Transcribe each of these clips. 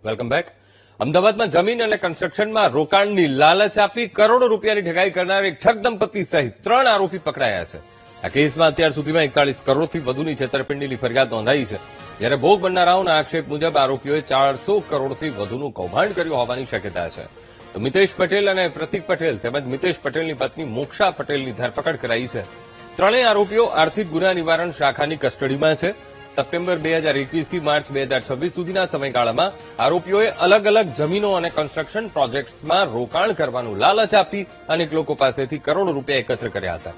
Welcome back. અમદાવાદમાં જમીન અને કન્સ્ટ્રક્શનમાં રોકાણની લાલચ આપી કરોડો રૂપિયાની ઠગાઈ કરનાર એક ઠગ દંપતી સહિત 3 આરોપી પકડાયા છે. આ કેસમાં અત્યાર સુધીમાં 41 કરોડથી વધુની છેતરપિંડીની ફરિયાદ નોંધાઈ છે. જ્યારે ભોગ બનનારાઓના આક્ષેપ મુજબ આરોપીઓએ 400 કરોડથી વધુનું કૌભાંડ કર્યું હોવાની શક્યતા છે. તો મિતેશ પટેલ અને પ્રતિક પટેલ તેમજ મિતેશ પટેલની પત્ની મોક્ષા પટેલની ધરપકડ કરાઈ છે. ત્રણેય આરોપીઓ આર્થિક ગુના નિવારણ શાખાની કસ્ટડીમાં છે. સપ્ટેમ્બર 2021 થી માર્ચ 2026 સુધીના સમયગાળામાં આરોપીઓએ અલગ અલગ જમીનો અને કન્સ્ટ્રક્શન પ્રોજેક્ટ્સમાં રોકાણ કરવાનું લાલચ આપી અનેક લોકો પાસેથી કરોડો રૂપિયા એકત્ર કર્યા હતા.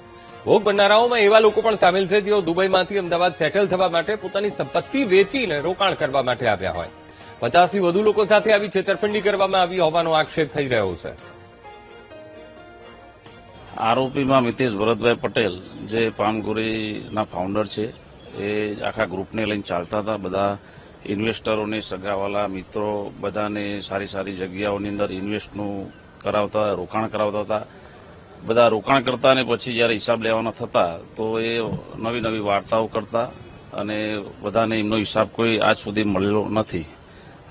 ભોગ બનનારાઓમાં એવા લોકો પણ સામેલ છે જેઓ દુબઈમાંથી અમદાવાદ સેટલ થવા માટે પોતાની સંપત્તિ વેચીને રોકાણ કરવા માટે આવ્યા હોય. 50 થી વધુ લોકો સાથે આવી છેતરપિંડી કરવામાં આવી હોવાનો આક્ષેપ થઈ રહ્યો છે. આરોપીમાં મિતેશ ભરતભાઈ પટેલ જે પામગોરીના ફાઉન્ડર છે, એ આખા ગ્રુપને લઈને ચાલતા હતા. બધા ઇન્વેસ્ટરોને, સગાવાલા, મિત્રો બધાને સારી સારી જગ્યાઓની અંદર ઇન્વેસ્ટનું કરાવતા, રોકાણ કરાવતા હતા. બધા રોકાણ કરતા અને પછી જયારે હિસાબ લેવાના થતા તો એ નવી નવી વાર્તાઓ કરતા અને બધાને એમનો હિસાબ કોઈ આજ સુધી મળેલો નથી.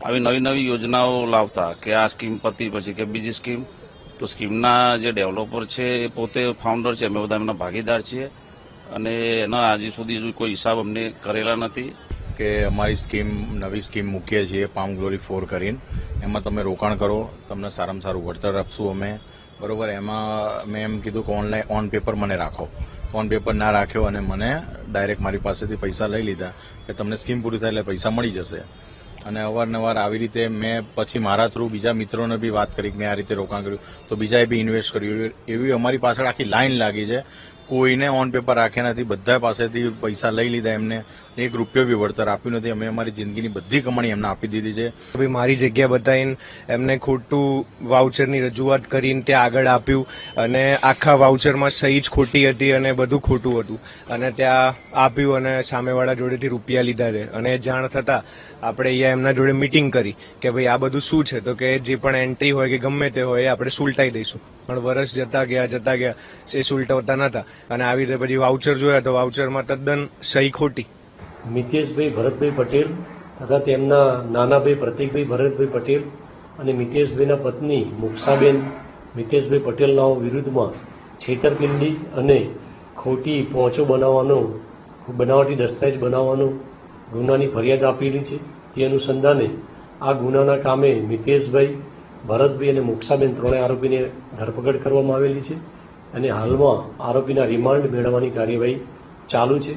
આવી નવી નવી યોજનાઓ લાવતા કે આ સ્કીમ પતી પછી કે બીજી સ્કીમ. તો સ્કીમના જે ડેવલપર છે એ પોતે ફાઉન્ડર છે, અમે બધા એમના ભાગીદાર છીએ અને એના આજે સુધી કોઈ હિસાબ અમને કરેલા નથી. કે અમારી સ્કીમ, નવી સ્કીમ મૂકીએ છીએ પામ ગ્લોરી 4 કરીને. એમાં તમે રોકાણ કરો, તમને સારામાં સારું વળતર આપશું અમે, બરોબર. એમાં મેં એમ કીધું કે ઓનલાઈન ઓન પેપર મને રાખો. તો ઓન પેપર ના રાખ્યો અને મને ડાયરેક્ટ મારી પાસેથી પૈસા લઈ લીધા કે તમને સ્કીમ પૂરી થાય એટલે પૈસા મળી જશે. અને અવારનવાર આવી રીતે મેં પછી મારા થ્રુ બીજા મિત્રોને બી વાત કરી કે મેં આ રીતે રોકાણ કર્યું તો બીજાએ બી ઇન્વેસ્ટ કર્યું. એવી અમારી પાછળ આખી લાઈન લાગી છે. કોઈને ઓન પેપર રાખ્યા નથી, બધા પાસેથી પૈસા લઈ લીધા. એમને 1 રૂપિયો બી વળતર આપ્યું નથી. અમે અમારી જિંદગીની બધી કમાણી એમને આપી દીધી છે. મારી જગ્યા બતાવીને એમને ખોટું વાઉચરની રજૂઆત કરીને ત્યાં આગળ આપ્યું અને આખા વાઉચરમાં સહી જ ખોટી હતી અને બધું ખોટું હતું અને ત્યાં આપ્યું અને સામેવાળા જોડેથી રૂપિયા લીધા છે. અને જાણ થતા આપણે અહીંયા એમના જોડે મીટિંગ કરી કે ભાઈ આ બધું શું છે, તો કે જે પણ એન્ટ્રી હોય કે ગમે તે હોય એ આપણે સુલટાઈ દઈશું. પણ વર્ષ જતા ગયા એ સુલટાવતા નતા અને આવી રીતે પછી વાઉચર જોયા તો વાઉચરમાં તદ્દન સહી ખોટી. મિતેશભાઈ ભરતભાઈ પટેલ તથા તેમના નાના ભાઈ પ્રતિકભાઈ ભરતભાઈ પટેલ અને મિતેશભાઈના પત્ની મોક્ષાબેન મિતેશભાઈ પટેલના વિરુદ્ધમાં છેતરપિંડી અને ખોટી પહોંચો બનાવટી દસ્તાવેજ બનાવવાનો ગુનાની ફરિયાદ આપેલી છે. તે અનુસંધાને આ ગુનાના કામે મિતેશભાઈ, ભરતભાઈ અને મોક્ષાબેન 3 આરોપીને ધરપકડ કરવામાં આવેલી છે અને હાલમાં આરોપીના રિમાન્ડ મેળવવાની કાર્યવાહી ચાલુ છે.